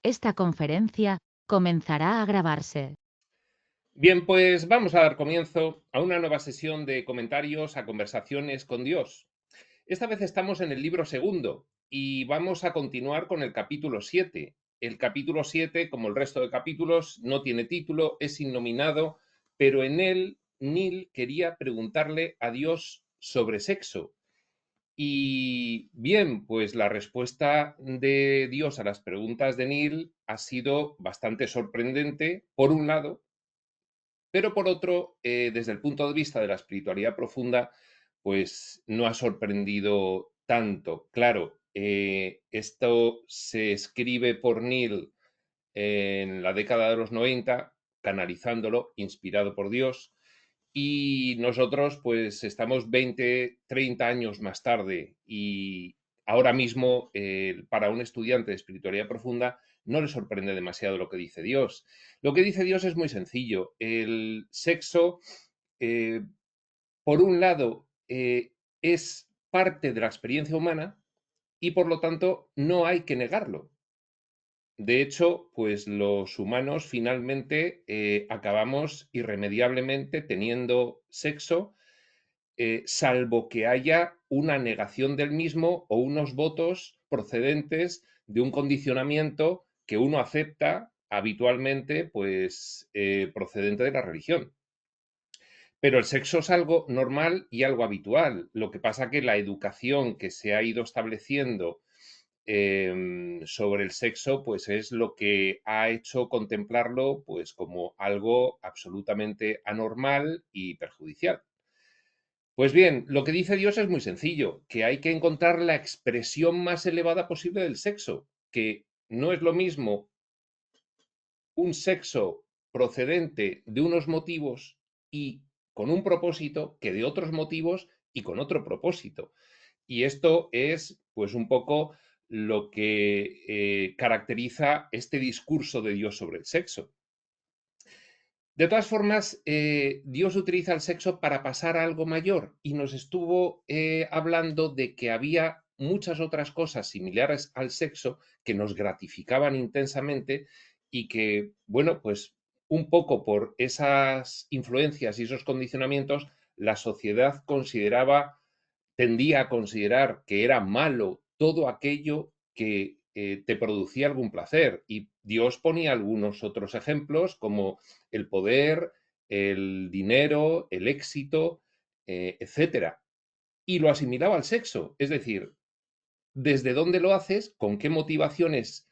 Esta conferencia comenzará a grabarse. Bien, pues vamos a dar comienzo a una nueva sesión de comentarios a conversaciones con Dios. Esta vez estamos en el libro segundo y vamos a continuar con el capítulo 7. El capítulo 7, como el resto de capítulos, no tiene título, es innominado, pero en él Neil quería preguntarle a Dios sobre sexo. Y bien, pues la respuesta de Dios a las preguntas de Neil ha sido bastante sorprendente, por un lado, pero por otro, desde el punto de vista de la espiritualidad profunda, pues no ha sorprendido tanto. Claro, esto se escribe por Neil en la década de los 90, canalizándolo, inspirado por Dios, y nosotros pues estamos 20, 30 años más tarde y ahora mismo para un estudiante de espiritualidad profunda no le sorprende demasiado lo que dice Dios. Lo que dice Dios es muy sencillo. El sexo, eh, por un lado, es parte de la experiencia humana y por lo tanto no hay que negarlo. De hecho, pues los humanos finalmente acabamos irremediablemente teniendo sexo, salvo que haya una negación del mismo o unos votos procedentes de un condicionamiento que uno acepta habitualmente, pues procedente de la religión. Pero el sexo es algo normal y algo habitual. Lo que pasa que la educación que se ha ido estableciendo sobre el sexo, pues es lo que ha hecho contemplarlo pues como algo absolutamente anormal y perjudicial. Pues bien, lo que dice Dios es muy sencillo, que hay que encontrar la expresión más elevada posible del sexo, que no es lo mismo un sexo procedente de unos motivos y con un propósito que de otros motivos y con otro propósito. Y esto es, pues, un poco lo que caracteriza este discurso de Dios sobre el sexo. De todas formas, Dios utiliza el sexo para pasar a algo mayor y nos estuvo hablando de que había muchas otras cosas similares al sexo que nos gratificaban intensamente y que, bueno, pues un poco por esas influencias y esos condicionamientos, la sociedad tendía a considerar que era malo todo aquello que te producía algún placer. Y Dios ponía algunos otros ejemplos como el poder, el dinero, el éxito, etcétera. Y lo asimilaba al sexo. Es decir, desde dónde lo haces, con qué motivaciones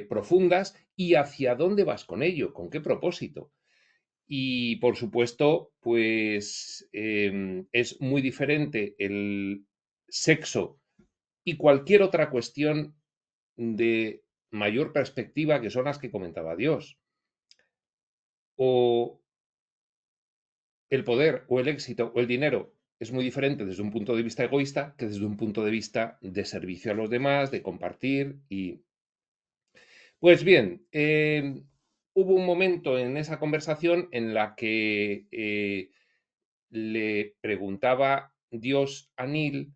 profundas y hacia dónde vas con ello, con qué propósito. Y por supuesto, pues es muy diferente el sexo y cualquier otra cuestión de mayor perspectiva que son las que comentaba Dios. O el poder o el éxito o el dinero es muy diferente desde un punto de vista egoísta que desde un punto de vista de servicio a los demás, de compartir y... Pues bien, hubo un momento en esa conversación en la que le preguntaba Dios a Neil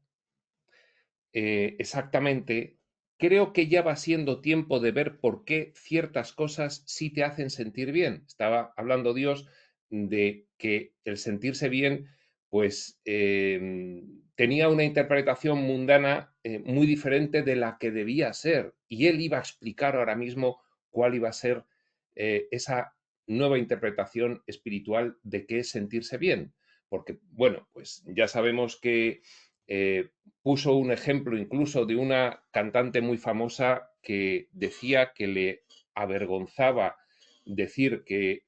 exactamente, creo que ya va siendo tiempo de ver por qué ciertas cosas sí te hacen sentir bien. Estaba hablando Dios de que el sentirse bien, pues tenía una interpretación mundana muy diferente de la que debía ser. Y él iba a explicar ahora mismo cuál iba a ser esa nueva interpretación espiritual de qué es sentirse bien. Porque, bueno, pues ya sabemos que eh, puso un ejemplo incluso de una cantante muy famosa que decía que le avergonzaba decir que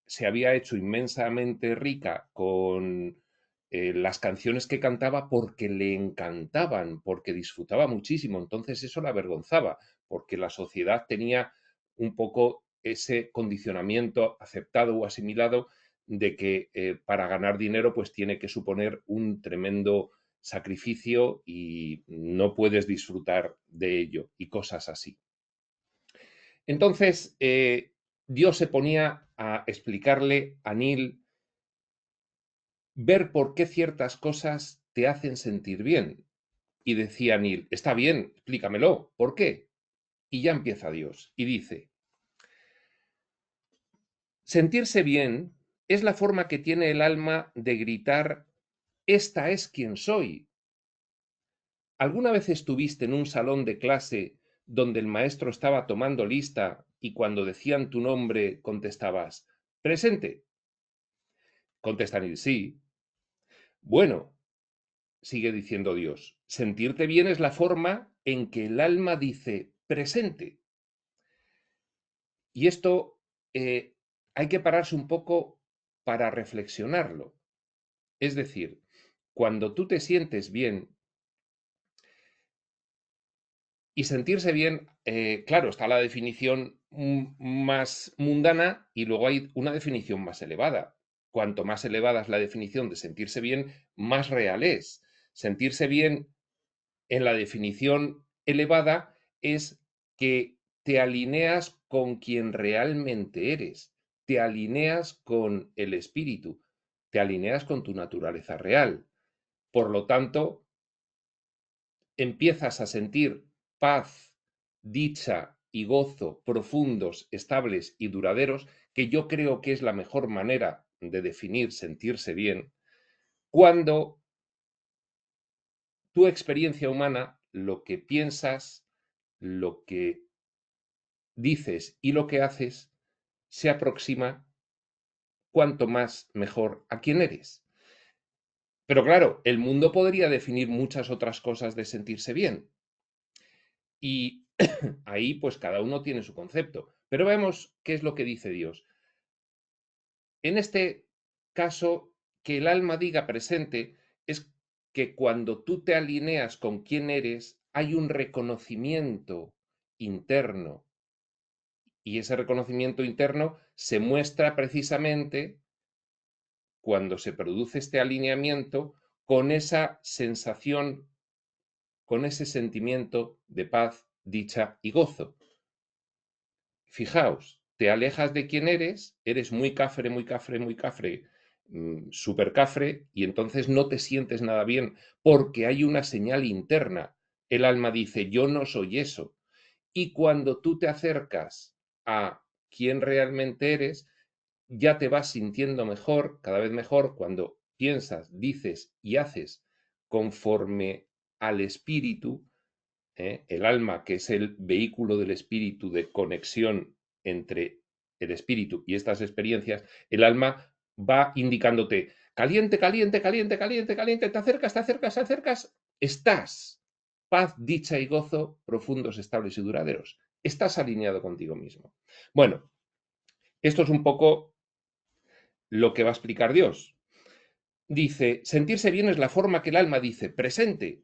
se había hecho inmensamente rica con las canciones que cantaba porque le encantaban, porque disfrutaba muchísimo. Entonces eso la avergonzaba, porque la sociedad tenía un poco ese condicionamiento aceptado o asimilado de que para ganar dinero pues tiene que suponer un tremendo sacrificio y no puedes disfrutar de ello y cosas así. Entonces, Dios se ponía a explicarle a Neil ver por qué ciertas cosas te hacen sentir bien. Y decía Neil, está bien, explícamelo, ¿por qué? Y ya empieza Dios y dice, sentirse bien es la forma que tiene el alma de gritar, esta es quien soy. ¿Alguna vez estuviste en un salón de clase donde el maestro estaba tomando lista y cuando decían tu nombre contestabas, presente? Contestan y sí. Bueno, sigue diciendo Dios, sentirte bien es la forma en que el alma dice presente. Y esto hay que pararse un poco para reflexionarlo. Es decir, cuando tú te sientes bien, y sentirse bien, claro, está la definición más mundana y luego hay una definición más elevada. Cuanto más elevada es la definición de sentirse bien, más real es. Sentirse bien en la definición elevada es que te alineas con quien realmente eres, te alineas con el espíritu, te alineas con tu naturaleza real. Por lo tanto, empiezas a sentir paz, dicha y gozo profundos, estables y duraderos, que yo creo que es la mejor manera de definir sentirse bien, cuando tu experiencia humana, lo que piensas, lo que dices y lo que haces, se aproxima cuanto más mejor a quién eres. Pero claro, el mundo podría definir muchas otras cosas de sentirse bien. Y ahí pues cada uno tiene su concepto. Pero vemos qué es lo que dice Dios. En este caso, que el alma diga presente es que cuando tú te alineas con quién eres, hay un reconocimiento interno. Y ese reconocimiento interno se muestra precisamente cuando se produce este alineamiento con esa sensación, con ese sentimiento de paz, dicha y gozo. Fijaos, te alejas de quién eres muy cafre, muy cafre, muy cafre, súper cafre, y entonces no te sientes nada bien, porque hay una señal interna. El alma dice, yo no soy eso. Y cuando tú te acercas a quién realmente eres, ya te vas sintiendo mejor, cada vez mejor, cuando piensas, dices y haces conforme al espíritu, el alma, que es el vehículo del espíritu de conexión entre el espíritu y estas experiencias, el alma va indicándote, caliente, caliente, caliente, caliente, caliente, te acercas, te acercas, te acercas, estás, paz, dicha y gozo, profundos, estables y duraderos. Estás alineado contigo mismo. Bueno, esto es un poco lo que va a explicar Dios. Dice, sentirse bien es la forma que el alma dice, presente.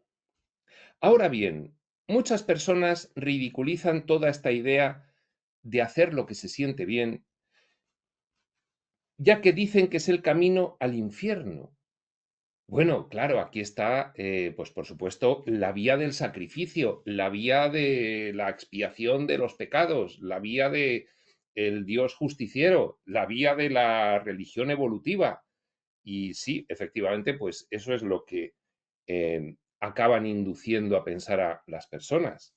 Ahora bien, muchas personas ridiculizan toda esta idea de hacer lo que se siente bien, ya que dicen que es el camino al infierno. Bueno, claro, aquí está, pues por supuesto, la vía del sacrificio, la vía de la expiación de los pecados, la vía de el Dios justiciero, la vía de la religión evolutiva. Y sí, efectivamente, pues eso es lo que acaban induciendo a pensar a las personas.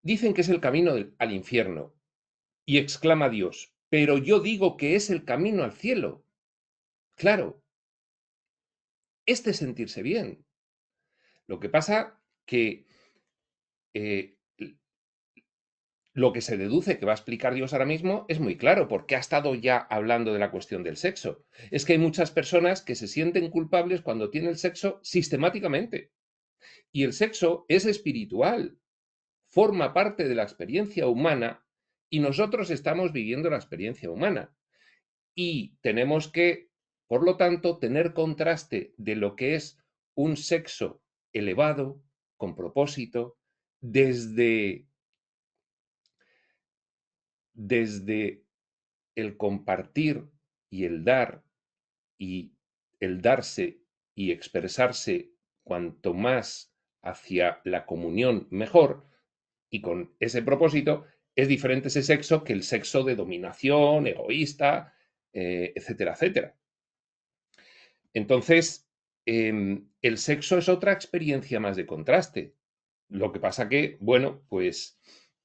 Dicen que es el camino al infierno y exclama Dios, pero yo digo que es el camino al cielo. Claro, este es sentirse bien. Lo que pasa que eh, lo que se deduce que va a explicar Dios ahora mismo es muy claro, porque ha estado ya hablando de la cuestión del sexo. Es que hay muchas personas que se sienten culpables cuando tienen sexo sistemáticamente. Y el sexo es espiritual, forma parte de la experiencia humana y nosotros estamos viviendo la experiencia humana. Y tenemos que, por lo tanto, tener contraste de lo que es un sexo elevado, con propósito, desde, desde el compartir y el dar y el darse y expresarse cuanto más hacia la comunión mejor, y con ese propósito es diferente ese sexo que el sexo de dominación, egoísta, etcétera, etcétera. Entonces, el sexo es otra experiencia más de contraste. Lo que pasa que, bueno, pues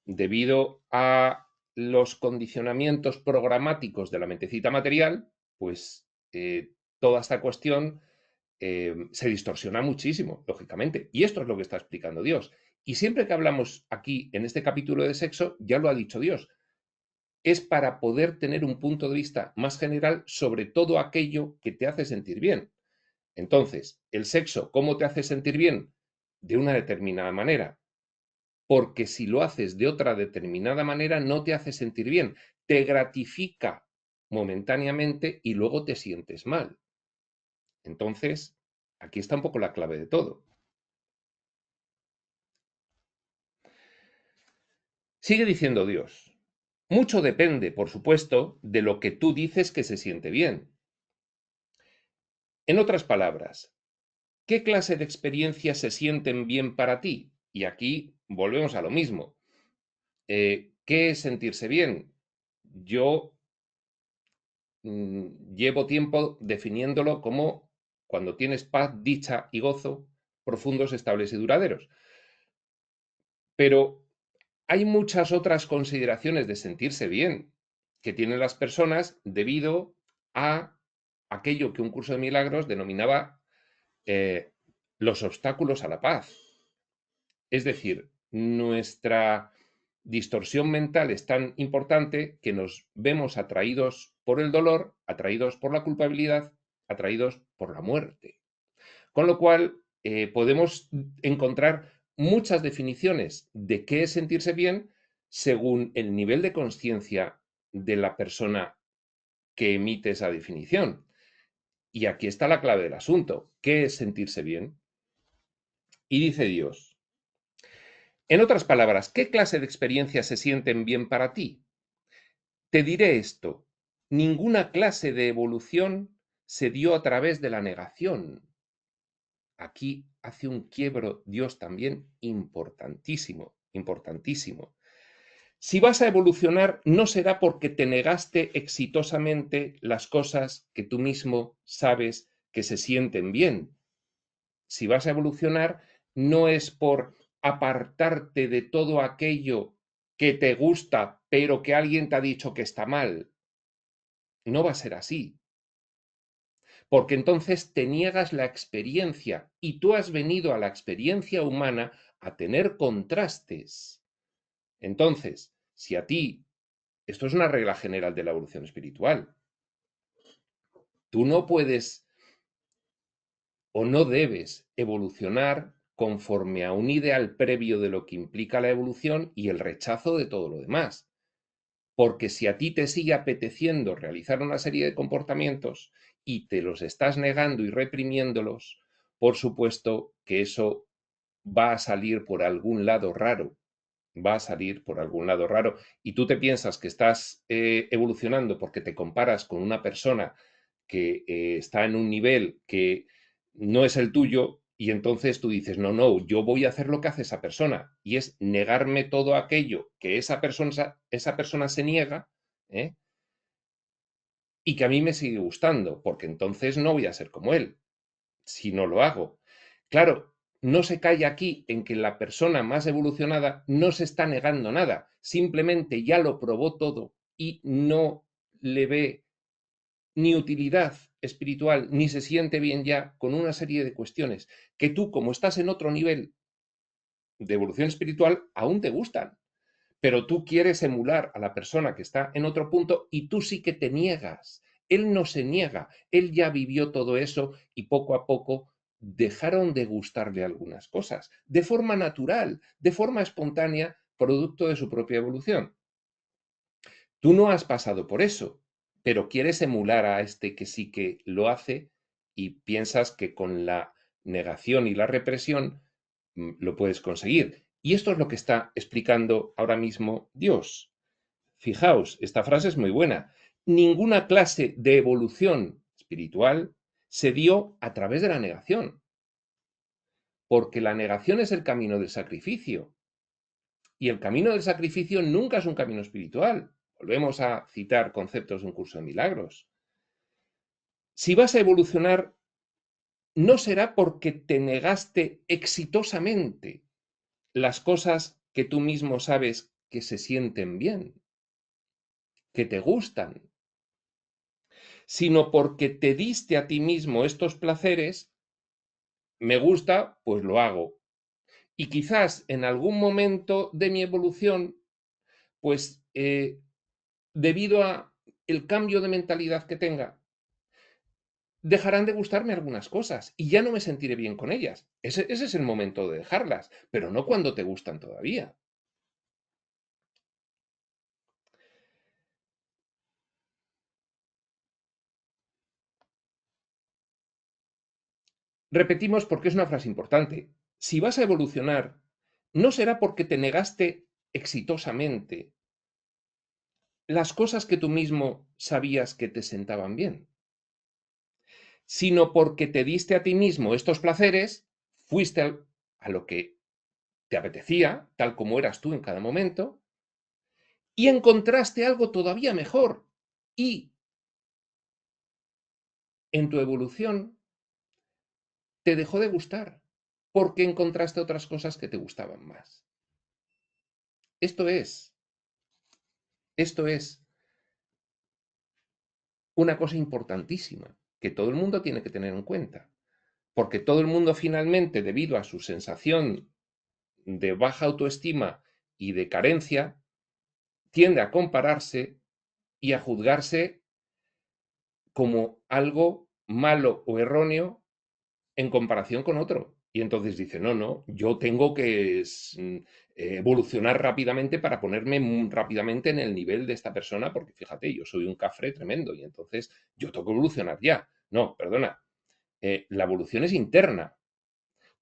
debido a los condicionamientos programáticos de la mentecita material, pues toda esta cuestión se distorsiona muchísimo, lógicamente. Y esto es lo que está explicando Dios. Y siempre que hablamos aquí en este capítulo de sexo, ya lo ha dicho Dios, es para poder tener un punto de vista más general sobre todo aquello que te hace sentir bien. Entonces, el sexo, ¿cómo te hace sentir bien? De una determinada manera. Porque si lo haces de otra determinada manera, no te hace sentir bien. Te gratifica momentáneamente y luego te sientes mal. Entonces, aquí está un poco la clave de todo. Sigue diciendo Dios. Mucho depende, por supuesto, de lo que tú dices que se siente bien. En otras palabras, ¿qué clase de experiencias se sienten bien para ti? Y aquí volvemos a lo mismo. ¿Qué es sentirse bien? Yo llevo tiempo definiéndolo como cuando tienes paz, dicha y gozo profundos, estables y duraderos. Pero hay muchas otras consideraciones de sentirse bien que tienen las personas debido a aquello que un curso de milagros denominaba los obstáculos a la paz. Es decir, nuestra distorsión mental es tan importante que nos vemos atraídos por el dolor, atraídos por la culpabilidad, atraídos por la muerte. Con lo cual, podemos encontrar muchas definiciones de qué es sentirse bien según el nivel de conciencia de la persona que emite esa definición. Y aquí está la clave del asunto. ¿Qué es sentirse bien? Y dice Dios, en otras palabras, ¿qué clase de experiencias se sienten bien para ti? Te diré esto, ninguna clase de evolución se dio a través de la negación. Aquí hace un quiebro Dios también importantísimo, importantísimo. Si vas a evolucionar, no será porque te negaste exitosamente las cosas que tú mismo sabes que se sienten bien. Si vas a evolucionar, no es por apartarte de todo aquello que te gusta, pero que alguien te ha dicho que está mal. No va a ser así. Porque entonces te niegas la experiencia y tú has venido a la experiencia humana a tener contrastes. Entonces, si a ti, esto es una regla general de la evolución espiritual, tú no puedes o no debes evolucionar conforme a un ideal previo de lo que implica la evolución y el rechazo de todo lo demás. Porque si a ti te sigue apeteciendo realizar una serie de comportamientos y te los estás negando y reprimiéndolos, por supuesto que eso va a salir por algún lado raro, va a salir por algún lado raro. Y tú te piensas que estás evolucionando porque te comparas con una persona que está en un nivel que no es el tuyo y entonces tú dices, no, no, yo voy a hacer lo que hace esa persona y es negarme todo aquello que esa persona se niega, ¿eh? Y que a mí me sigue gustando, porque entonces no voy a ser como él si no lo hago. Claro, no se cae aquí en que la persona más evolucionada no se está negando nada, simplemente ya lo probó todo y no le ve ni utilidad espiritual, ni se siente bien ya con una serie de cuestiones que tú, como estás en otro nivel de evolución espiritual, aún te gustan, pero tú quieres emular a la persona que está en otro punto y tú sí que te niegas. Él no se niega, él ya vivió todo eso y poco a poco dejaron de gustarle algunas cosas, de forma natural, de forma espontánea, producto de su propia evolución. Tú no has pasado por eso, pero quieres emular a este que sí que lo hace y piensas que con la negación y la represión lo puedes conseguir. Y esto es lo que está explicando ahora mismo Dios. Fijaos, esta frase es muy buena. Ninguna clase de evolución espiritual se dio a través de la negación, porque la negación es el camino del sacrificio. Y el camino del sacrificio nunca es un camino espiritual. Volvemos a citar conceptos de un curso de milagros. Si vas a evolucionar, no será porque te negaste exitosamente las cosas que tú mismo sabes que se sienten bien, que te gustan, sino porque te diste a ti mismo estos placeres, me gusta, pues lo hago. Y quizás en algún momento de mi evolución, pues debido a el cambio de mentalidad que tenga, dejarán de gustarme algunas cosas y ya no me sentiré bien con ellas. Ese es el momento de dejarlas, pero no cuando te gustan todavía. Repetimos porque es una frase importante. Si vas a evolucionar, no será porque te negaste exitosamente las cosas que tú mismo sabías que te sentaban bien, sino porque te diste a ti mismo estos placeres, fuiste a lo que te apetecía, tal como eras tú en cada momento, y encontraste algo todavía mejor. Y en tu evolución te dejó de gustar porque encontraste otras cosas que te gustaban más. Esto es, esto es una cosa importantísima que todo el mundo tiene que tener en cuenta, porque todo el mundo finalmente, debido a su sensación de baja autoestima y de carencia, tiende a compararse y a juzgarse como algo malo o erróneo en comparación con otro. Y entonces dice, no, no, yo tengo que evolucionar rápidamente para ponerme rápidamente en el nivel de esta persona, porque fíjate, yo soy un cafre tremendo y entonces yo tengo que evolucionar ya. No, perdona, la evolución es interna.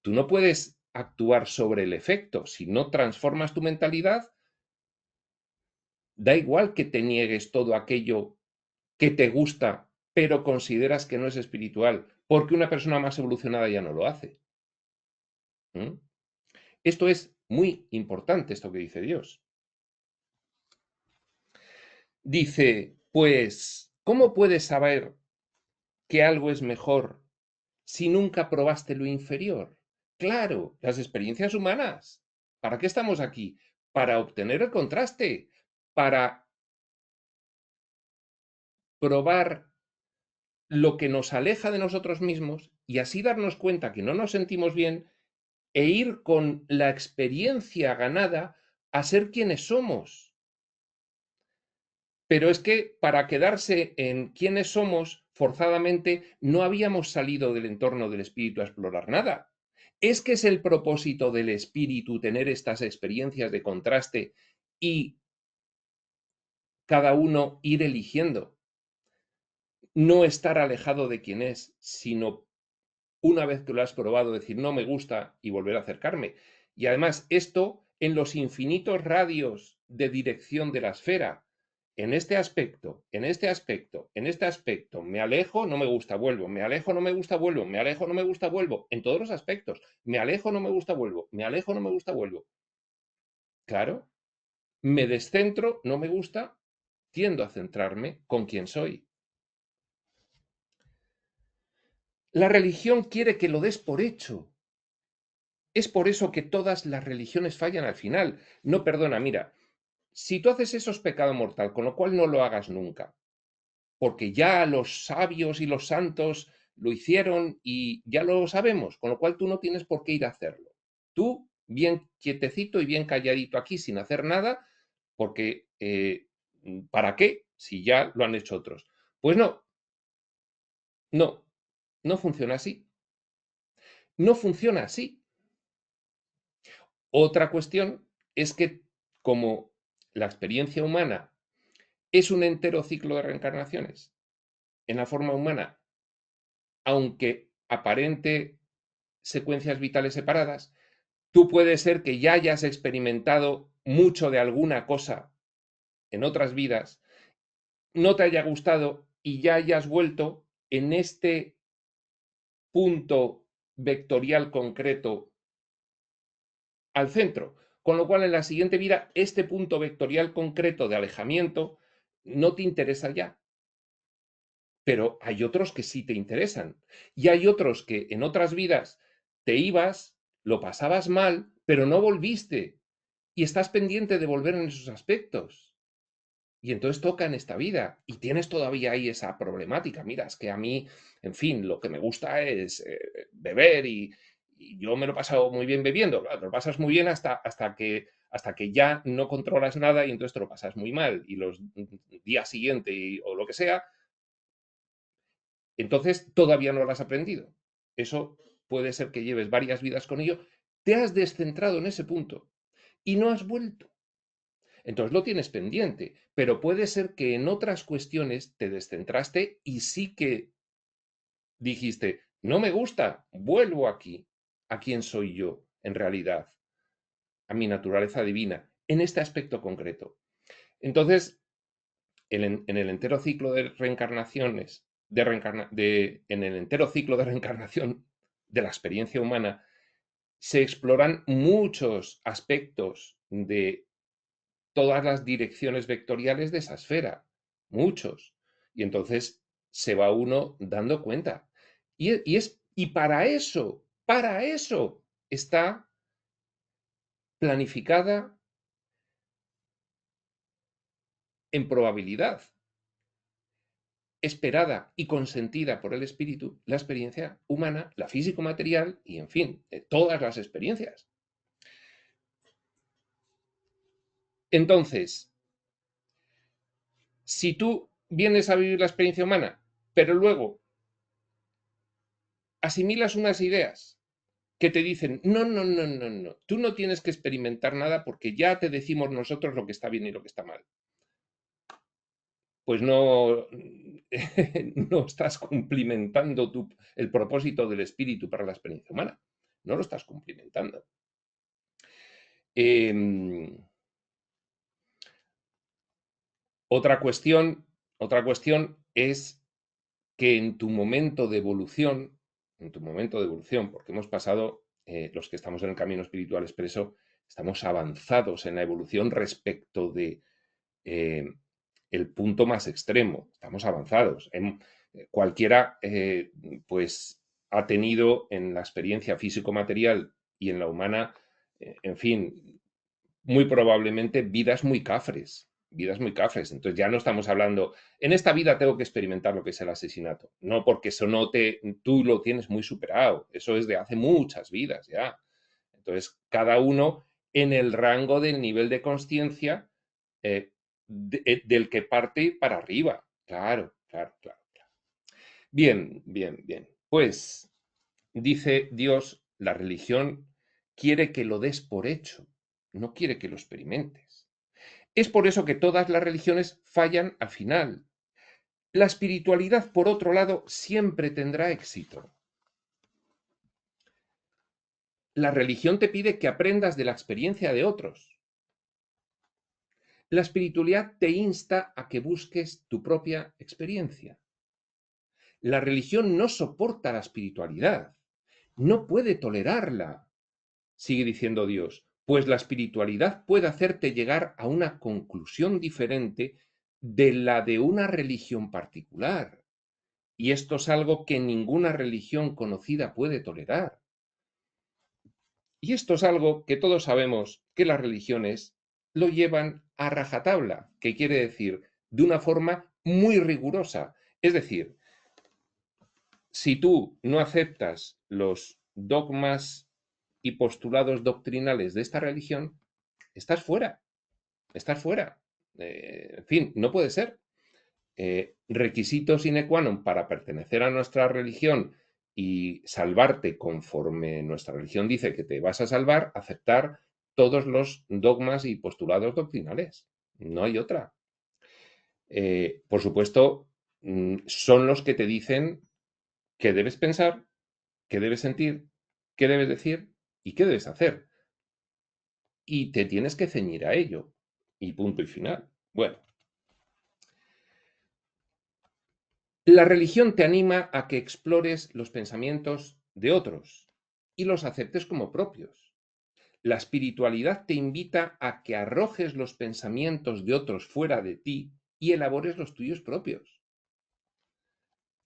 Tú no puedes actuar sobre el efecto. Si no transformas tu mentalidad, da igual que te niegues todo aquello que te gusta, pero consideras que no es espiritual, porque una persona más evolucionada ya no lo hace. ¿Mm? Esto es muy importante, esto que dice Dios. Dice, pues, ¿cómo puedes saber que algo es mejor si nunca probaste lo inferior? Claro, las experiencias humanas. ¿Para qué estamos aquí? Para obtener el contraste, para probar lo que nos aleja de nosotros mismos y así darnos cuenta que no nos sentimos bien e ir con la experiencia ganada a ser quienes somos. Pero es que para quedarse en quiénes somos, forzadamente, no habíamos salido del entorno del espíritu a explorar nada. Es que es el propósito del espíritu tener estas experiencias de contraste y cada uno ir eligiendo. No estar alejado de quién es, sino una vez que lo has probado, decir no me gusta y volver a acercarme. Y además, esto en los infinitos radios de dirección de la esfera. En este aspecto, en este aspecto, en este aspecto, me alejo, no me gusta, vuelvo, me alejo, no me gusta, vuelvo, me alejo, no me gusta, vuelvo, en todos los aspectos, me alejo, no me gusta, vuelvo, me alejo, no me gusta, vuelvo. Claro, me descentro, no me gusta, tiendo a centrarme con quien soy. La religión quiere que lo des por hecho. Es por eso que todas las religiones fallan al final. No, perdona, mira, si tú haces eso es pecado mortal, con lo cual no lo hagas nunca, porque ya los sabios y los santos lo hicieron y ya lo sabemos, con lo cual tú no tienes por qué ir a hacerlo. Tú, bien quietecito y bien calladito aquí, sin hacer nada, porque ¿para qué? Si ya lo han hecho otros. Pues no, no, no funciona así. No funciona así. Otra cuestión es que como la experiencia humana es un entero ciclo de reencarnaciones en la forma humana, aunque aparente secuencias vitales separadas, tú puedes ser que ya hayas experimentado mucho de alguna cosa en otras vidas, no te haya gustado y ya hayas vuelto en este punto vectorial concreto al centro. Con lo cual, en la siguiente vida, este punto vectorial concreto de alejamiento no te interesa ya. Pero hay otros que sí te interesan. Y hay otros que en otras vidas te ibas, lo pasabas mal, pero no volviste y estás pendiente de volver en esos aspectos. Y entonces toca en esta vida y tienes todavía ahí esa problemática. Mira, es que a mí, en fin, lo que me gusta es beber y yo me lo he pasado muy bien bebiendo. Claro, te lo pasas muy bien hasta que ya no controlas nada y entonces te lo pasas muy mal. Y los días siguientes o lo que sea, entonces todavía no lo has aprendido. Eso puede ser que lleves varias vidas con ello. Te has descentrado en ese punto y no has vuelto. Entonces lo tienes pendiente, pero puede ser que en otras cuestiones te descentraste y sí que dijiste, no me gusta, vuelvo aquí, a quién soy yo, en realidad, a mi naturaleza divina, en este aspecto concreto. Entonces, en el entero ciclo de reencarnaciones, en el entero ciclo de reencarnación de la experiencia humana, se exploran muchos aspectos de todas las direcciones vectoriales de esa esfera, muchos. Y entonces se va uno dando cuenta. Y para eso está planificada en probabilidad, esperada y consentida por el espíritu, la experiencia humana, la físico-material y, en fin, todas las experiencias. Entonces, si tú vienes a vivir la experiencia humana, pero luego asimilas unas ideas que te dicen, no, no, no, no, no, tú no tienes que experimentar nada porque ya te decimos nosotros lo que está bien y lo que está mal. Pues no, no estás cumplimentando el propósito del espíritu para la experiencia humana. No lo estás cumplimentando. Eh, otra cuestión es que en tu momento de evolución, porque hemos pasado, los que estamos en el camino espiritual expreso, estamos avanzados en la evolución respecto de el punto más extremo. Estamos avanzados. Cualquiera, pues, ha tenido en la experiencia físico-material y en la humana, en fin, muy probablemente vidas muy cafres. Vidas muy cafres. Entonces ya no estamos hablando, en esta vida tengo que experimentar lo que es el asesinato. No, porque eso no tú lo tienes muy superado. Eso es de hace muchas vidas ya. Entonces, cada uno en el rango del nivel de conciencia del que parte para arriba. Claro, claro, claro, claro. Bien, bien, bien. Pues dice Dios, la religión quiere que lo des por hecho, no quiere que lo experimentes. Es por eso que todas las religiones fallan al final. La espiritualidad, por otro lado, siempre tendrá éxito. La religión te pide que aprendas de la experiencia de otros. La espiritualidad te insta a que busques tu propia experiencia. La religión no soporta la espiritualidad, no puede tolerarla, sigue diciendo Dios, pues la espiritualidad puede hacerte llegar a una conclusión diferente de la de una religión particular. Y esto es algo que ninguna religión conocida puede tolerar. Y esto es algo que todos sabemos que las religiones lo llevan a rajatabla, que quiere decir de una forma muy rigurosa. Es decir, si tú no aceptas los dogmas y postulados doctrinales de esta religión, estás fuera, estás fuera. En fin, no puede ser. Requisito sine qua non para pertenecer a nuestra religión y salvarte conforme nuestra religión dice que te vas a salvar, aceptar todos los dogmas y postulados doctrinales. No hay otra. Por supuesto, son los que te dicen qué debes pensar, qué debes sentir, qué debes decir y qué debes hacer. Y te tienes que ceñir a ello. Y punto y final. Bueno, la religión te anima a que explores los pensamientos de otros y los aceptes como propios. La espiritualidad te invita a que arrojes los pensamientos de otros fuera de ti y elabores los tuyos propios.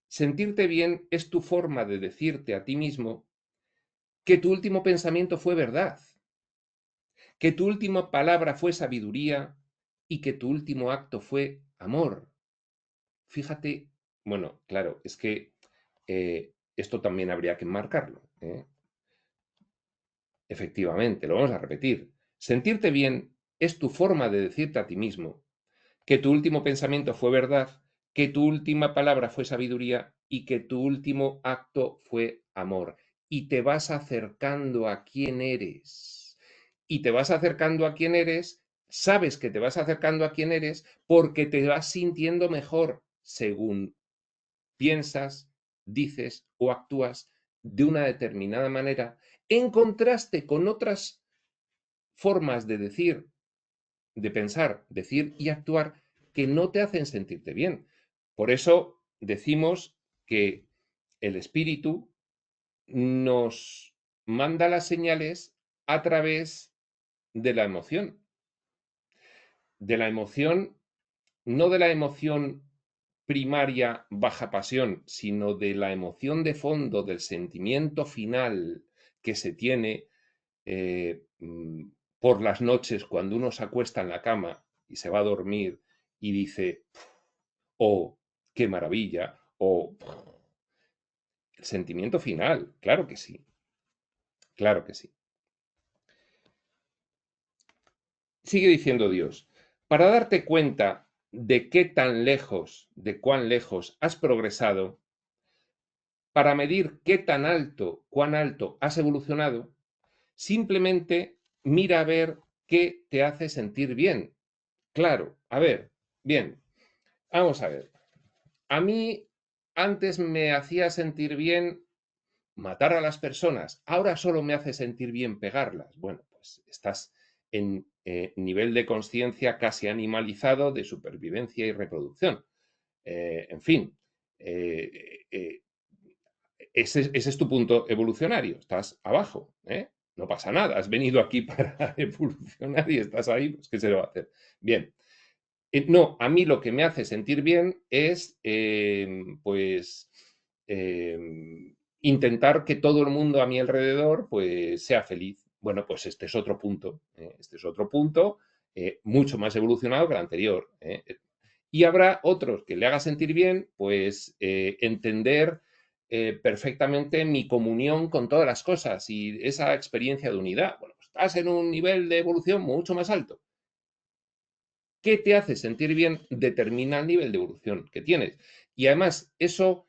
Sentirte bien es tu forma de decirte a ti mismo que tu último pensamiento fue verdad que tu última palabra fue sabiduría y que tu último acto fue amor. Fíjate, bueno, claro, es que esto también habría que enmarcarlo, ¿eh? Efectivamente, lo vamos a repetir. Sentirte bien es tu forma de decirte a ti mismo que tu último pensamiento fue verdad, que tu última palabra fue sabiduría y que tu último acto fue amor. Y te vas acercando a quién eres. Y te vas acercando a quién eres, sabes que te vas acercando a quién eres porque te vas sintiendo mejor según piensas, dices o actúas de una determinada manera, en contraste con otras formas de decir, de pensar, decir y actuar que no te hacen sentirte bien. Por eso decimos que el espíritu nos manda las señales a través de la emoción. De la emoción, no de la emoción primaria baja pasión, sino de la emoción de fondo, del sentimiento final que se tiene eh, mm, por las noches cuando uno se acuesta en la cama y se va a dormir y dice, oh, qué maravilla, o el sentimiento final, claro que sí, claro que sí. Sigue diciendo Dios, para darte cuenta de qué tan lejos, de cuán lejos has progresado, para medir qué tan alto, cuán alto has evolucionado, simplemente mira a ver qué te hace sentir bien. Claro, a ver, bien, vamos a ver. A mí antes me hacía sentir bien matar a las personas, ahora solo me hace sentir bien pegarlas. Bueno, pues estás en nivel de conciencia casi animalizado de supervivencia y reproducción. En fin, eh, eh, ese es tu punto evolucionario, estás abajo, ¿eh? No pasa nada, has venido aquí para evolucionar y estás ahí, pues ¿qué se le va a hacer? Bien. No, a mí lo que me hace sentir bien es, pues, intentar que todo el mundo a mi alrededor, pues, sea feliz. Bueno, pues este es otro punto, este es otro punto, mucho más evolucionado que el anterior, ¿eh? Y habrá otros que le haga sentir bien, pues, entender perfectamente mi comunión con todas las cosas y esa experiencia de unidad. Bueno, pues estás en un nivel de evolución mucho más alto. ¿Qué te hace sentir bien? Determina el nivel de evolución que tienes. Y además, eso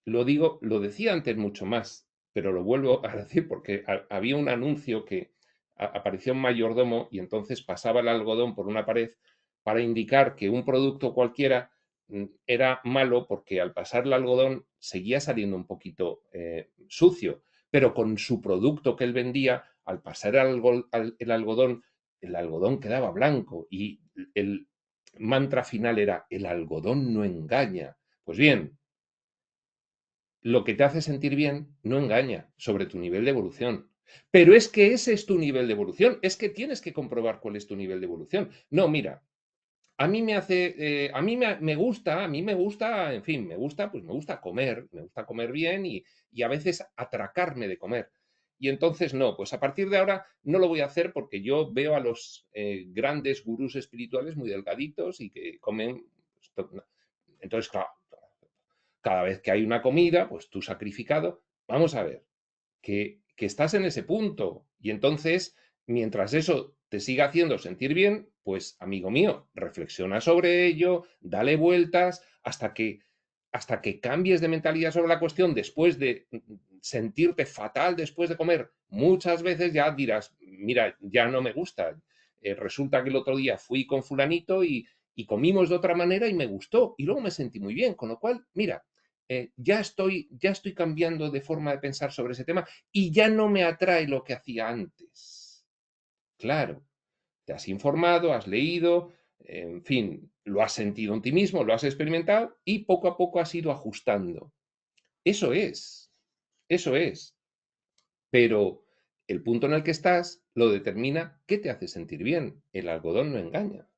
lo digo, lo decía antes mucho más, pero lo vuelvo a decir porque había un anuncio que apareció un mayordomo y entonces pasaba el algodón por una pared para indicar que un producto cualquiera era malo porque al pasar el algodón seguía saliendo un poquito sucio, pero con su producto que él vendía, al pasar el algodón quedaba blanco y el mantra final era, el algodón no engaña. Pues bien, lo que te hace sentir bien no engaña sobre tu nivel de evolución. Pero es que ese es tu nivel de evolución, es que tienes que comprobar cuál es tu nivel de evolución. No, mira, a mí me hace, a mí me gusta, en fin, me gusta, pues me gusta comer bien y a veces atracarme de comer. Y entonces no, pues a partir de ahora no lo voy a hacer porque yo veo a los grandes gurús espirituales muy delgaditos y que comen. Entonces, claro, cada vez que hay una comida, pues tú sacrificado, vamos a ver, que estás en ese punto. Y entonces, mientras eso te siga haciendo sentir bien, pues amigo mío, reflexiona sobre ello, dale vueltas hasta que cambies de mentalidad sobre la cuestión después de sentirte fatal después de comer. Muchas veces ya dirás, mira, ya no me gusta. Resulta que el otro día fui con fulanito y comimos de otra manera y me gustó y luego me sentí muy bien, con lo cual, mira, ya estoy cambiando de forma de pensar sobre ese tema y ya no me atrae lo que hacía antes. Claro, te has informado, has leído, en fin, lo has sentido en ti mismo, lo has experimentado y poco a poco has ido ajustando. Eso es, eso es. Pero el punto en el que estás lo determina qué te hace sentir bien. El algodón no engaña.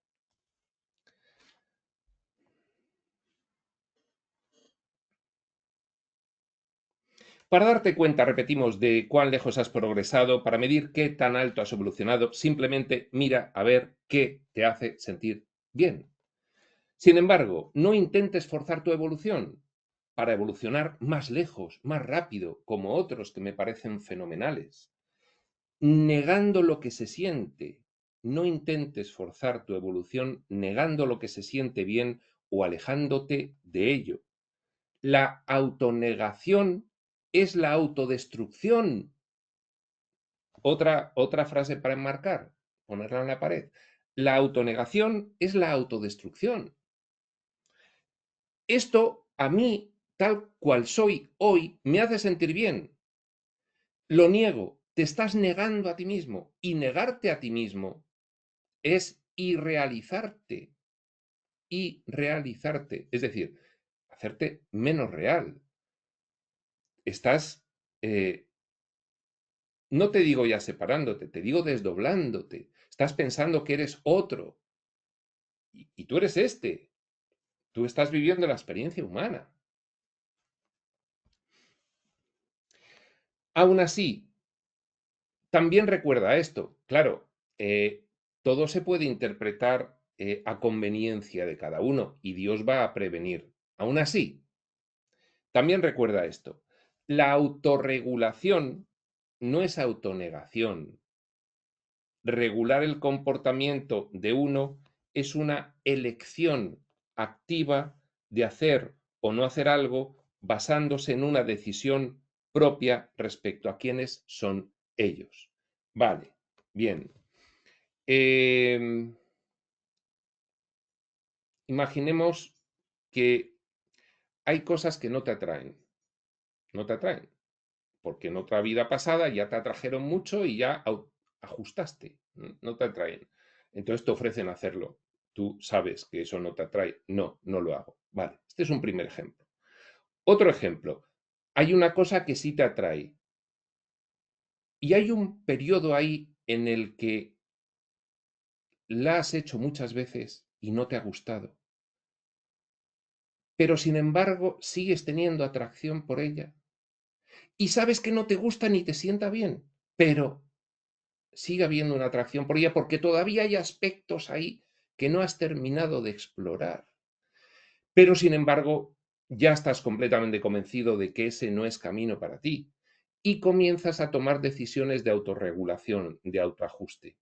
Para darte cuenta, repetimos, de cuán lejos has progresado, para medir qué tan alto has evolucionado, simplemente mira a ver qué te hace sentir bien. Sin embargo, no intentes forzar tu evolución para evolucionar más lejos, más rápido, como otros que me parecen fenomenales. Negando lo que se siente. No intentes forzar tu evolución negando lo que se siente bien o alejándote de ello. La autonegación es la autodestrucción. Otra frase para enmarcar, ponerla en la pared. La autonegación es la autodestrucción. Esto a mí, tal cual soy hoy, me hace sentir bien. Lo niego, te estás negando a ti mismo. Y negarte a ti mismo es irrealizarte. Irrealizarte. Es decir, hacerte menos real. Estás, no te digo ya separándote, te digo desdoblándote. Estás pensando que eres otro. Y tú eres este. Tú estás viviendo la experiencia humana. Aún así, también recuerda esto. Claro, todo se puede interpretar a conveniencia de cada uno y Dios va a prevenir. Aún así, también recuerda esto. La autorregulación no es autonegación. Regular el comportamiento de uno es una elección activa de hacer o no hacer algo basándose en una decisión propia respecto a quiénes son ellos. Vale, bien. Imaginemos que hay cosas que no te atraen. No te atraen. Porque en otra vida pasada ya te atrajeron mucho y ya ajustaste. No te atraen. Entonces te ofrecen hacerlo. Tú sabes que eso no te atrae. No, no lo hago. Vale, este es un primer ejemplo. Otro ejemplo. Hay una cosa que sí te atrae. Y hay un periodo ahí en el que la has hecho muchas veces y no te ha gustado. Pero sin embargo sigues teniendo atracción por ella. Y sabes que no te gusta ni te sienta bien. Pero sigue habiendo una atracción por ella porque todavía hay aspectos ahí que no has terminado de explorar. Pero sin embargo, ya estás completamente convencido de que ese no es camino para ti y comienzas a tomar decisiones de autorregulación, de autoajuste.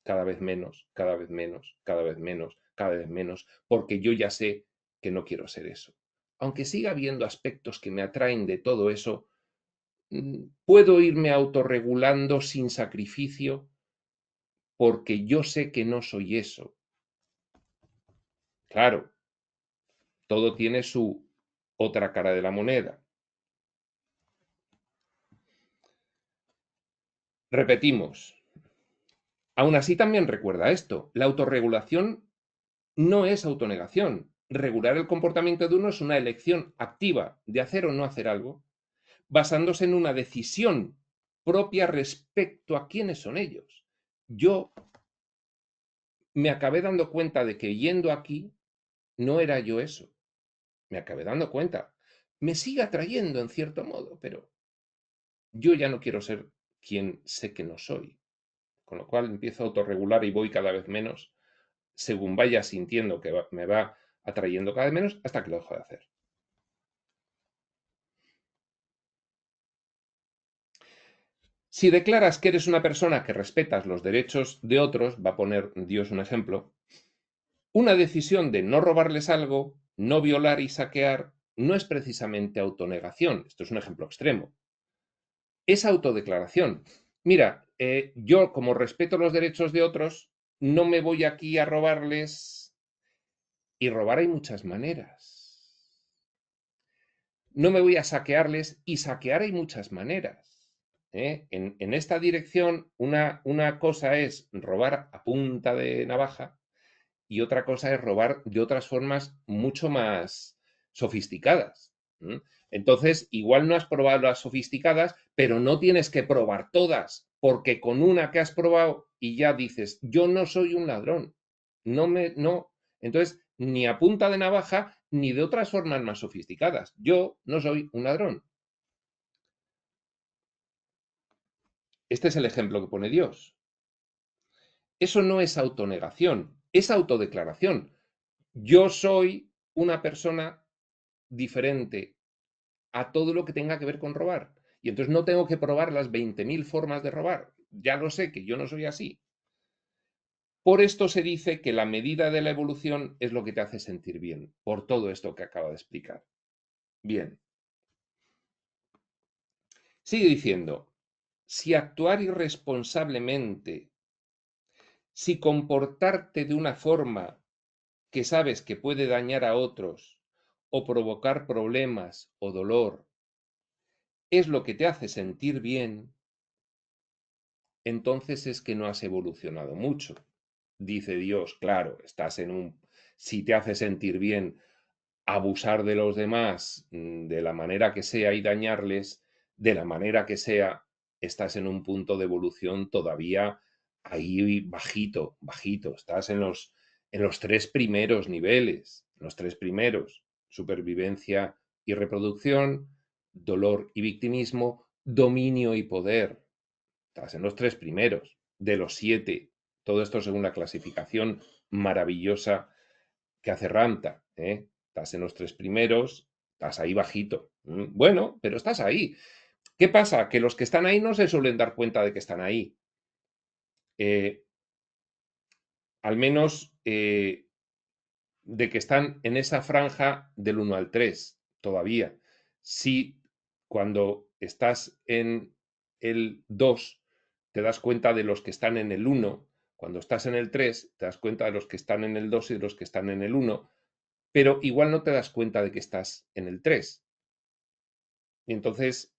Cada vez menos, cada vez menos, cada vez menos, cada vez menos, porque yo ya sé que no quiero ser eso. Aunque siga habiendo aspectos que me atraen de todo eso, puedo irme autorregulando sin sacrificio porque yo sé que no soy eso. Claro, todo tiene su otra cara de la moneda. Repetimos, aún así también recuerda esto, la autorregulación no es autonegación. Regular el comportamiento de uno es una elección activa de hacer o no hacer algo, basándose en una decisión propia respecto a quiénes son ellos. Yo me acabé dando cuenta de que yendo aquí no era yo eso. Me acabé dando cuenta. Me sigue atrayendo en cierto modo, pero yo ya no quiero ser quien sé que no soy. Con lo cual empiezo a autorregular y voy cada vez menos, según vaya sintiendo que me va atrayendo cada vez menos, hasta que lo dejo de hacer. Si declaras que eres una persona que respetas los derechos de otros, va a poner Dios un ejemplo, una decisión de no robarles algo, no violar y saquear, no es precisamente autonegación. Esto es un ejemplo extremo. Es autodeclaración. Mira, yo como respeto los derechos de otros, no me voy aquí a robarles. Y robar hay muchas maneras. No me voy a saquearles y saquear hay muchas maneras. En esta dirección, una cosa es robar a punta de navaja y otra cosa es robar de otras formas mucho más sofisticadas. Entonces, igual no has probado las sofisticadas, pero no tienes que probar todas, porque con una que has probado y ya dices, yo no soy un ladrón, no. Entonces, ni a punta de navaja, ni de otras formas más sofisticadas. Yo no soy un ladrón. Este es el ejemplo que pone Dios. Eso no es autonegación, es autodeclaración. Yo soy una persona diferente a todo lo que tenga que ver con robar. Y entonces no tengo que probar las 20.000 formas de robar. Ya lo sé que yo no soy así. Por esto se dice que la medida de la evolución es lo que te hace sentir bien, por todo esto que acabo de explicar. Bien. Sigue diciendo, si actuar irresponsablemente, si comportarte de una forma que sabes que puede dañar a otros o provocar problemas o dolor, es lo que te hace sentir bien, entonces es que no has evolucionado mucho. Dice Dios, claro, estás en un... Si te hace sentir bien abusar de los demás de la manera que sea y dañarles, de la manera que sea, estás en un punto de evolución todavía ahí bajito, bajito. Estás en los tres primeros niveles, los tres primeros, supervivencia y reproducción, dolor y victimismo, dominio y poder. Estás en los tres primeros, de los 7. Todo esto según la clasificación maravillosa que hace Ramta. Estás en los tres primeros, estás ahí bajito. Bueno, pero estás ahí. ¿Qué pasa? Que los que están ahí no se suelen dar cuenta de que están ahí. Al menos de que están en esa franja del 1 al 3 todavía. Si cuando estás en el 2 te das cuenta de los que están en el 1, cuando estás en el 3 te das cuenta de los que están en el 2 y de los que están en el 1, pero igual no te das cuenta de que estás en el 3. Y entonces,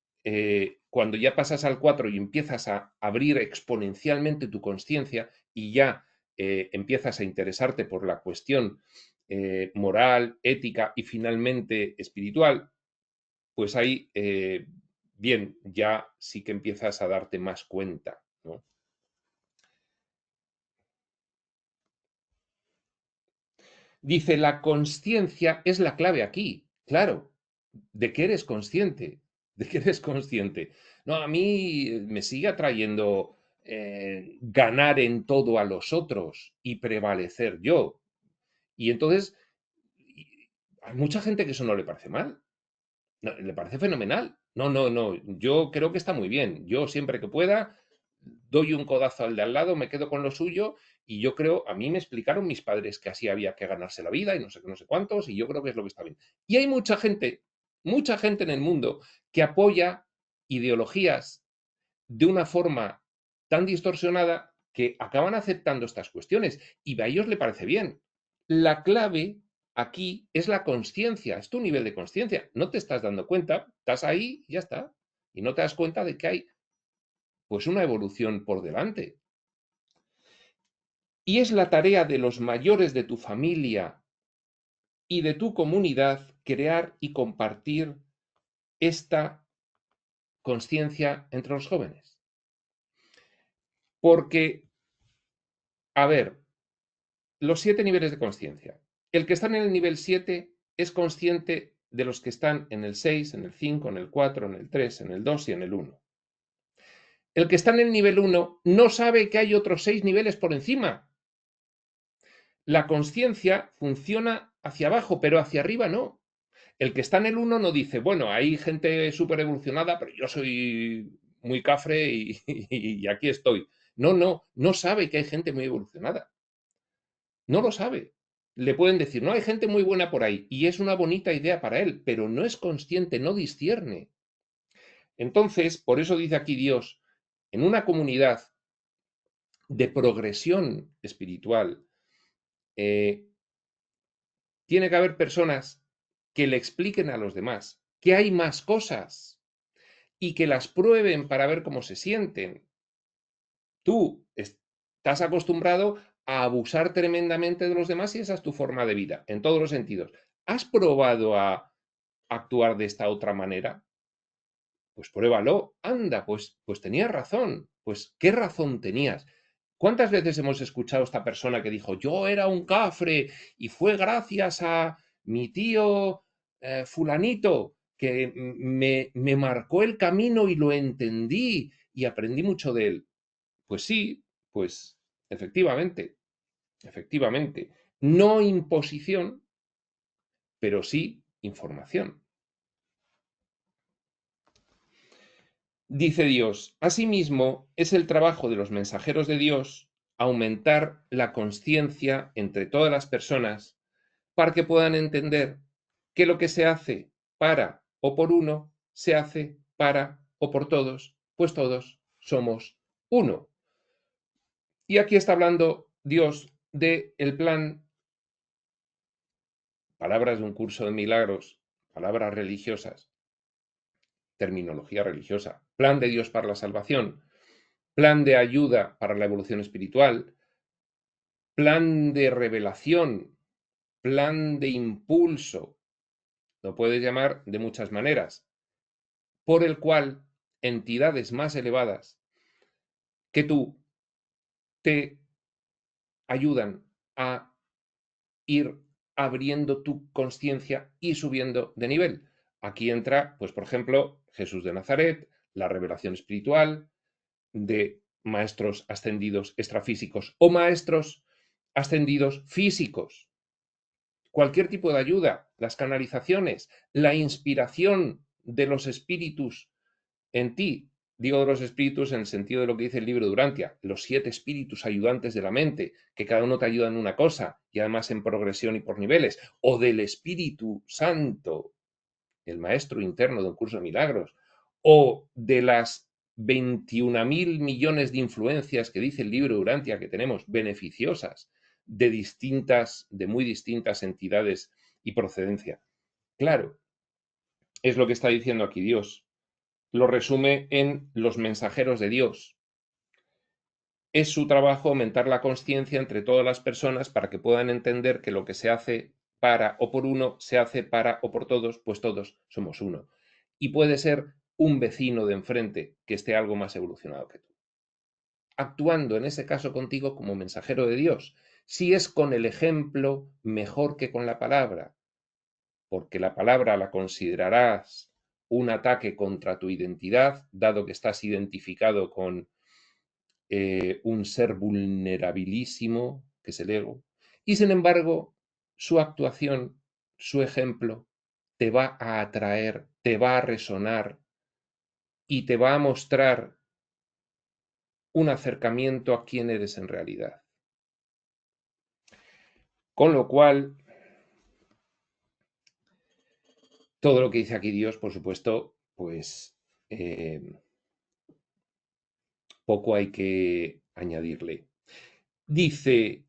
cuando ya pasas al 4 y empiezas a abrir exponencialmente tu conciencia y ya empiezas a interesarte por la cuestión moral, ética y finalmente espiritual, pues ahí, bien, ya sí que empiezas a darte más cuenta, ¿no? Dice, la conciencia es la clave aquí, claro, de que eres consciente, de que eres consciente. No, a mí me sigue atrayendo ganar en todo a los otros y prevalecer yo. Y entonces, hay mucha gente que eso no le parece mal, no, le parece fenomenal. No, no, no, yo creo que está muy bien. Yo siempre que pueda doy un codazo al de al lado, me quedo con lo suyo y yo creo, a mí me explicaron mis padres que así había que ganarse la vida y no sé qué, no sé cuántos, y yo creo que es lo que está bien. Y hay mucha gente en el mundo que apoya ideologías de una forma tan distorsionada que acaban aceptando estas cuestiones y a ellos le parece bien. La clave aquí es la conciencia, es tu nivel de conciencia. No te estás dando cuenta, estás ahí y ya está. Y no te das cuenta de que hay pues una evolución por delante. Y es la tarea de los mayores de tu familia y de tu comunidad crear y compartir esta conciencia entre los jóvenes. Porque, a ver, los 7 niveles de conciencia. El que está en el nivel 7 es consciente de los que están en el 6, en el 5, en el 4, en el 3, en el 2 y en el 1. El que está en el nivel 1 no sabe que hay otros 6 niveles por encima. La conciencia funciona hacia abajo, pero hacia arriba no. El que está en el 1 no dice, bueno, hay gente súper evolucionada, pero yo soy muy cafre y aquí estoy. No, no, no sabe que hay gente muy evolucionada. No lo sabe. Le pueden decir, no, hay gente muy buena por ahí, y es una bonita idea para él, pero no es consciente, no discierne. Entonces, por eso dice aquí Dios, en una comunidad de progresión espiritual, eh, tiene que haber personas que le expliquen a los demás que hay más cosas y que las prueben para ver cómo se sienten. Tú estás acostumbrado a abusar tremendamente de los demás y esa es tu forma de vida, en todos los sentidos. ¿Has probado a actuar de esta otra manera? Pues pruébalo. Anda, pues tenías razón. Pues, ¿qué razón tenías? ¿Cuántas veces hemos escuchado a esta persona que dijo, yo era un cafre y fue gracias a mi tío fulanito que me marcó el camino y lo entendí y aprendí mucho de él. Pues sí, pues efectivamente, efectivamente. No imposición, pero sí información. Dice Dios, asimismo, es el trabajo de los mensajeros de Dios aumentar la conciencia entre todas las personas para que puedan entender que lo que se hace para o por uno, se hace para o por todos, pues todos somos uno. Y aquí está hablando Dios de el plan, palabras de un curso de milagros, palabras religiosas, terminología religiosa, plan de Dios para la salvación, plan de ayuda para la evolución espiritual, plan de revelación, plan de impulso, lo puedes llamar de muchas maneras, por el cual entidades más elevadas que tú te ayudan a ir abriendo tu conciencia y subiendo de nivel. Aquí entra, pues por ejemplo, Jesús de Nazaret, la revelación espiritual de maestros ascendidos extrafísicos o maestros ascendidos físicos. Cualquier tipo de ayuda, las canalizaciones, la inspiración de los espíritus en ti. Digo de los espíritus en el sentido de lo que dice el libro de Urantia, los 7 espíritus ayudantes de la mente, que cada uno te ayuda en una cosa y además en progresión y por niveles, o del Espíritu Santo, el maestro interno de un curso de milagros, o de las 21.000 millones de influencias que dice el libro de Urantia que tenemos, beneficiosas, de muy distintas entidades y procedencia. Claro, es lo que está diciendo aquí Dios. Lo resume en los mensajeros de Dios. Es su trabajo aumentar la conciencia entre todas las personas para que puedan entender que lo que se hace para o por uno, se hace para o por todos, pues todos somos uno. Y puede ser un vecino de enfrente que esté algo más evolucionado que tú. Actuando en ese caso contigo como mensajero de Dios. Si es con el ejemplo, mejor que con la palabra, porque la palabra la considerarás un ataque contra tu identidad, dado que estás identificado con un ser vulnerabilísimo, que es el ego, y sin embargo, su actuación, su ejemplo, te va a atraer, te va a resonar y te va a mostrar un acercamiento a quién eres en realidad. Con lo cual, todo lo que dice aquí Dios, por supuesto, pues poco hay que añadirle. Dice,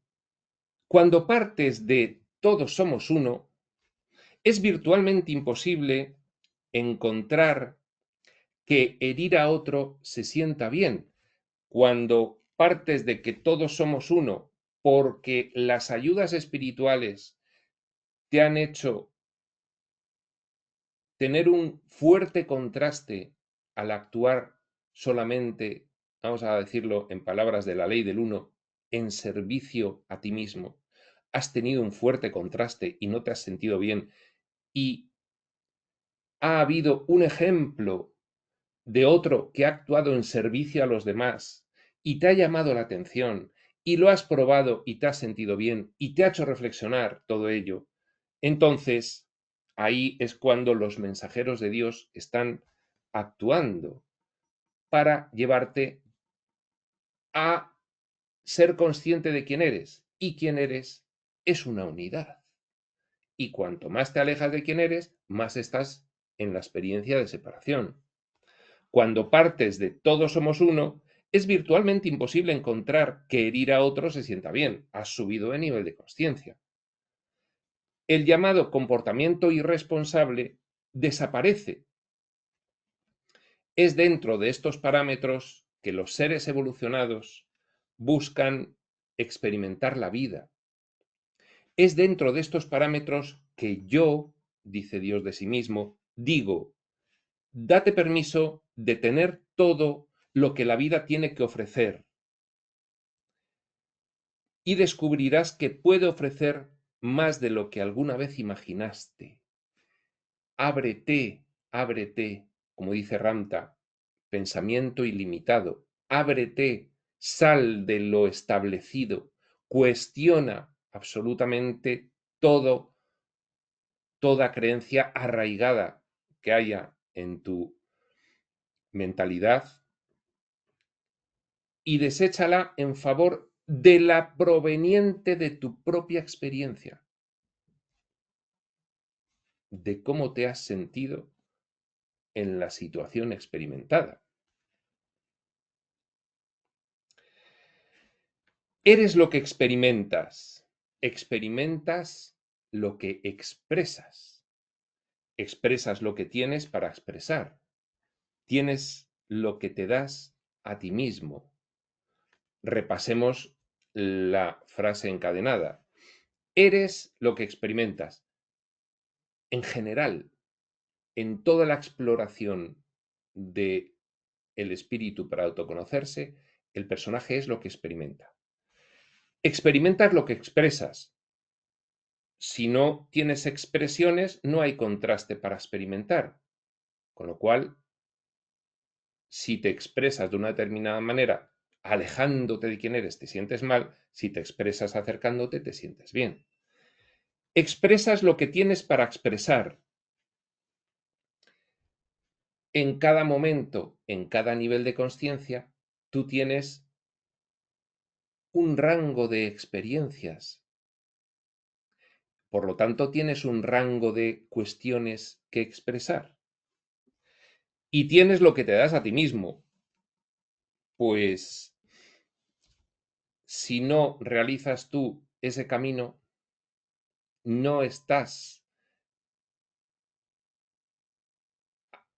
cuando partes de todos somos uno, es virtualmente imposible encontrar que herir a otro se sienta bien. Cuando partes de que todos somos uno, porque las ayudas espirituales te han hecho tener un fuerte contraste al actuar solamente, vamos a decirlo en palabras de la ley del uno, en servicio a ti mismo, has tenido un fuerte contraste y no te has sentido bien, y ha habido un ejemplo de otro que ha actuado en servicio a los demás y te ha llamado la atención y lo has probado y te has sentido bien y te ha hecho reflexionar todo ello, entonces ahí es cuando los mensajeros de Dios están actuando para llevarte a ser consciente de quién eres. Y quién eres es una unidad. Y cuanto más te alejas de quién eres, más estás en la experiencia de separación. Cuando partes de todos somos uno, es virtualmente imposible encontrar que herir a otro se sienta bien. Has subido de nivel de conciencia. El llamado comportamiento irresponsable desaparece. Es dentro de estos parámetros que los seres evolucionados buscan experimentar la vida. Es dentro de estos parámetros que yo, dice Dios de sí mismo, digo, date permiso de tener todo lo que la vida tiene que ofrecer y descubrirás que puede ofrecer más de lo que alguna vez imaginaste. Ábrete, ábrete, como dice Ramta, pensamiento ilimitado, ábrete, sal de lo establecido, cuestiona absolutamente todo, toda creencia arraigada que haya en tu mentalidad y deséchala en favor de la proveniente de tu propia experiencia, de cómo te has sentido en la situación experimentada. Eres lo que experimentas, experimentas lo que expresas, expresas lo que tienes para expresar, tienes lo que te das a ti mismo. Repasemos la frase encadenada. Eres lo que experimentas. En general, en toda la exploración de el espíritu para autoconocerse, el personaje es lo que experimenta. Experimentas lo que expresas. Si no tienes expresiones, no hay contraste para experimentar. Con lo cual, si te expresas de una determinada manera, alejándote de quién eres, te sientes mal. Si te expresas acercándote, te sientes bien. Expresas lo que tienes para expresar. En cada momento, en cada nivel de conciencia, tú tienes un rango de experiencias. Por lo tanto, tienes un rango de cuestiones que expresar. Y tienes lo que te das a ti mismo. Pues si no realizas tú ese camino, no estás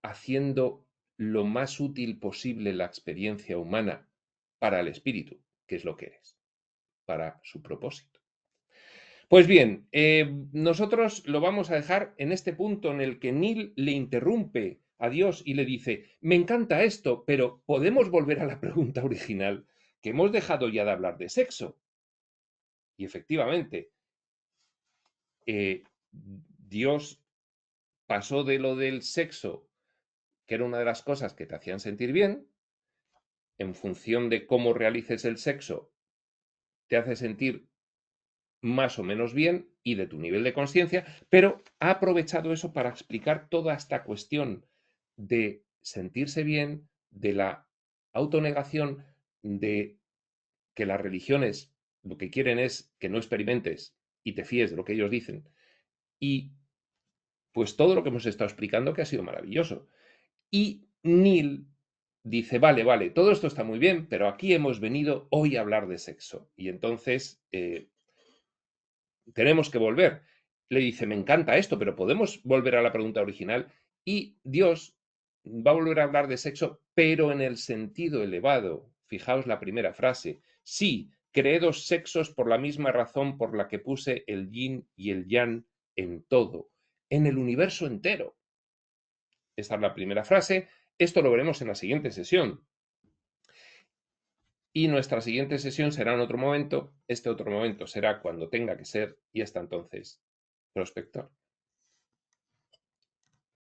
haciendo lo más útil posible la experiencia humana para el espíritu, que es lo que eres, para su propósito. Pues bien, nosotros lo vamos a dejar en este punto en el que Neil le interrumpe a Dios y le dice, me encanta esto, pero podemos volver a la pregunta original, que hemos dejado ya de hablar de sexo. Y efectivamente, Dios pasó de lo del sexo, que era una de las cosas que te hacían sentir bien, en función de cómo realices el sexo, te hace sentir más o menos bien y de tu nivel de conciencia, pero ha aprovechado eso para explicar toda esta cuestión de sentirse bien, de la autonegación, de que las religiones lo que quieren es que no experimentes y te fíes de lo que ellos dicen. Y pues todo lo que hemos estado explicando que ha sido maravilloso. Y Neil dice, vale, vale, todo esto está muy bien, pero aquí hemos venido hoy a hablar de sexo. Y entonces tenemos que volver. Le dice, me encanta esto, pero podemos volver a la pregunta original. Y Dios va a volver a hablar de sexo, pero en el sentido elevado. Fijaos la primera frase. Sí, creé dos sexos por la misma razón por la que puse el yin y el yang en todo, en el universo entero. Esta es la primera frase. Esto lo veremos en la siguiente sesión. Y nuestra siguiente sesión será en otro momento. Este otro momento será cuando tenga que ser y hasta entonces, prospector.